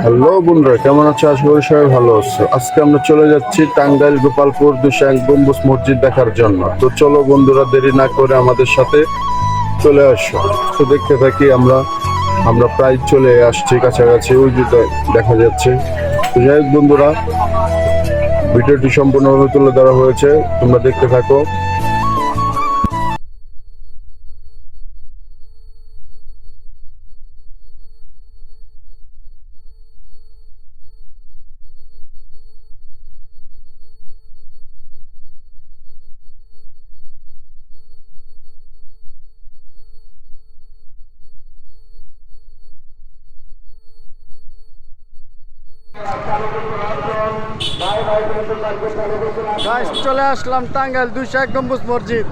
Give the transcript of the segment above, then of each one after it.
Hello বন্ধুরা, কেমন আছো? আশা করি সবাই ভালো আছো। আজকে আমরা চলে যাচ্ছি টাঙ্গাইল গোপালপুর 201 গম্বুজ মসজিদ দেখার জন্য। তো চলো বন্ধুরা, দেরি না করে আমাদের সাথে চলে আসো। তো দেখতে থাকি আমরা আমরা প্রায় চলে আসছি কাছাকাছি, ওই যে দেখা যাচ্ছে। তো যাই হোক বন্ধুরা, ভিডিওটি সম্পূর্ণভাবে তুলে ধরা হয়েছে, তোমরা দেখতে থাকো। গাইস, চলে আসলাম টাঙ্গাইল 201 গম্বুজ মসজিদ।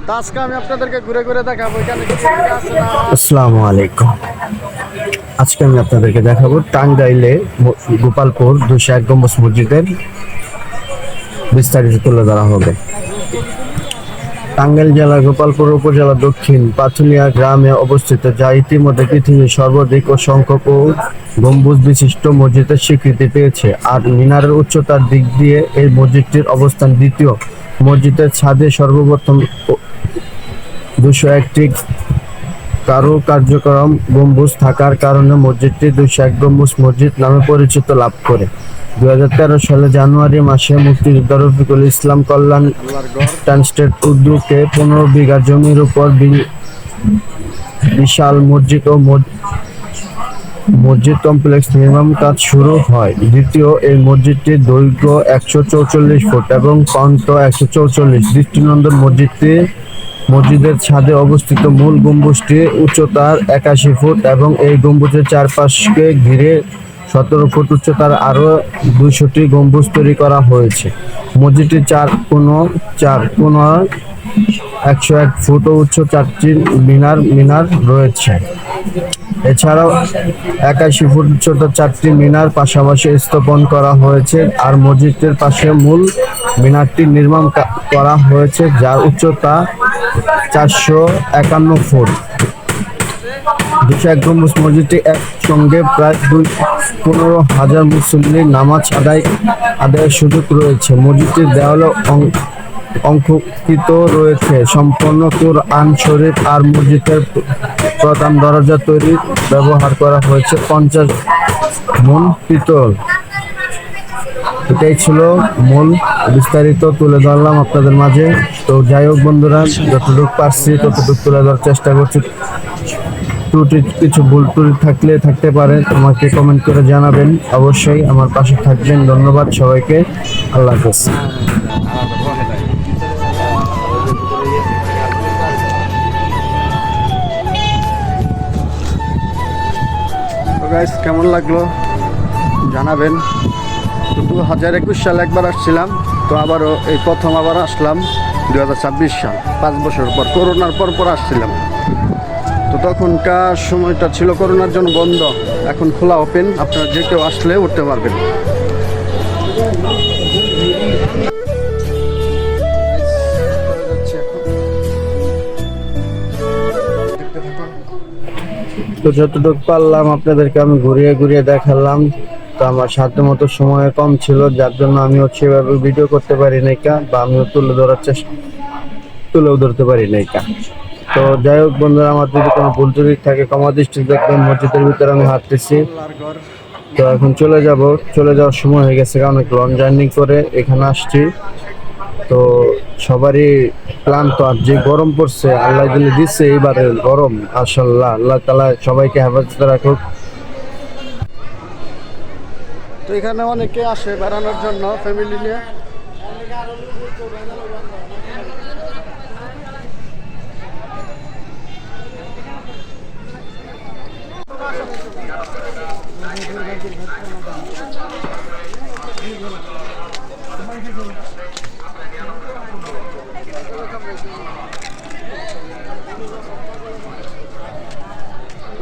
তো আজকে আমি আপনাদেরকে ঘুরে ঘুরে দেখাবো এখানে কিছু আছে না। আসসালামু আলাইকুম। আজকে আমি আপনাদেরকে দেখাবো টাঙ্গাইলে গোপালপুর 201 গম্বুজ মসজিদের বিস্তারিত তুলে ধরা হবে। টাঙ্গাইল জেলার গোপালপুর উপজেলা দক্ষিণ পাথুলিয়া গ্রামে অবস্থিত, যা ইতিমধ্যে পৃথিবীর সর্বাধিক ও সংখ্যক ও গম্বুজ বিশিষ্ট মসজিদের স্বীকৃতি পেয়েছে। আর মিনারের উচ্চতার দিক দিয়ে এই মসজিদটির অবস্থান দ্বিতীয়। মসজিদের ছাদে সর্বপ্রথম 201টি কার্যক্রম গম্বুজ থাকার কারণে মসজিদটি 201 গম্বুজ মসজিদ নামে পরিচিত লাভ করে। 2013 সালে জানুয়ারি মাসে মুক্তিযোদ্ধা রফিকুল ইসলাম কল্যাণ ট্রাস্টের উদ্যোগে 15 বিঘা জমির উপর বিশাল মসজিদ ও মসজিদ কমপ্লেক্স নির্মাণ কাজ শুরু হয়। দ্বিতীয়, এই মসজিদটির দৈর্ঘ্য 144 ফুট এবং প্রস্থ 144। দৃষ্টিনন্দন মসজিদের ছাদে অবস্থিত মূল গম্বুজটি উচ্চতার 81 ফুট এবং এই গম্বুজের চারপাশকে ঘিরে 17 ফুট উচ্চতার আরও 200টি গম্বুজ তৈরি করা হয়েছে। মসজিদটির চার কোণ 101 ফুট উচ্চ 4টি মিনার রয়েছে। এছাড়াও 81 ফুট উচ্চতার 4টি মিনার পাশাপাশি স্থাপন করা হয়েছে। আর মসজিদের পাশে মূল মিনারটি নির্মাণ করা হয়েছে, যার উচ্চতা 451 ফুট। 201 গম্বুজ মসজিদটি একসঙ্গে প্রায় 15,000 মুসল্লি নামাজ আদায়ের সুযোগ রয়েছে। মসজিদটির দেওয়ালে অঙ্কিত রয়েছে সম্পূর্ণ কুরআন শরীফ। আর মসজিদের প্রধান দরজা তৈরি ব্যবহার করা হয়েছে 50 মণ পিতল। এটাই ছিল মূল বিস্তারিত তুলে ধরলাম আপনাদের মাঝে। তো যাই হোক বন্ধুরা, যতটুকু পারছি ততটুকু তুলে ধরার চেষ্টা করছি। কিছু ভুল ত্রুটি থাকতে পারে, তোমাকে কমেন্ট করে জানাবেন। অবশ্যই আমার পাশে থাকবেন। ধন্যবাদ সবাইকে। আল্লাহ হাফেজ। তো গাইস, কেমন লাগলো জানাবেন। তো 2021 সালে একবার আসছিলাম, তো আবারও এই প্রথম আবার আসলাম 2026 সাল, 5 বছর পর, করোনার পর আসছিলাম। তো তখনকার সময়টা ছিল করোনার জন্য বন্ধ, এখন খোলা ওপেন, আপনারা যে কেউ আসলে উঠতে পারবেন। তো যতটুকু পারলাম আপনাদেরকে আমি ঘুরিয়ে দেখালাম। তো আমার সাধ্য মতো সময় কম ছিল, যার জন্য আমি সেভাবে ভিডিও করতে পারি নাই বা আমিও তুলেও ধরতে পারি নাই। তো যাই হোক বন্ধুরা, আমার যদি কোনো ভুল ত্রুটি থাকে ক্ষমা দৃষ্টিতে দেখবেন। মসজিদের ভিতরে আমি হাঁটতেছি, তো এখন চলে যাওয়ার সময় হয়ে গেছে, কারণ অনেক লং জার্নি করে এখানে আসছি। তো সবারই ক্লান্ত, আর যে গরম পড়ছে, আল্লাহ দিলে দিচ্ছে এইবারে গরম। মাশাআল্লাহ, আল্লাহ তাআলা সবাইকে হেফাজতে রাখুক। তো এখানে অনেকে আসে বেড়ানোর জন্য ফ্যামিলি নিয়ে।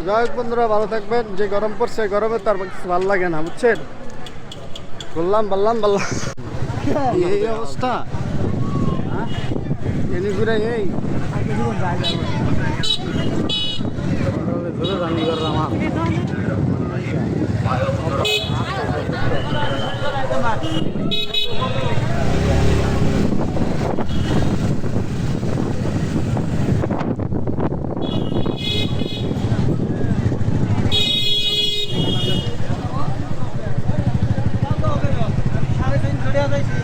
যাই হোক বন্ধুরা, ভালো থাকবেন। যে গরম পড়ছে, গরমে তার ভালো লাগে না, বুঝছেন। বললাম এই অবস্থা, এই সাড়ে 3 ছড়িয়া যাইছি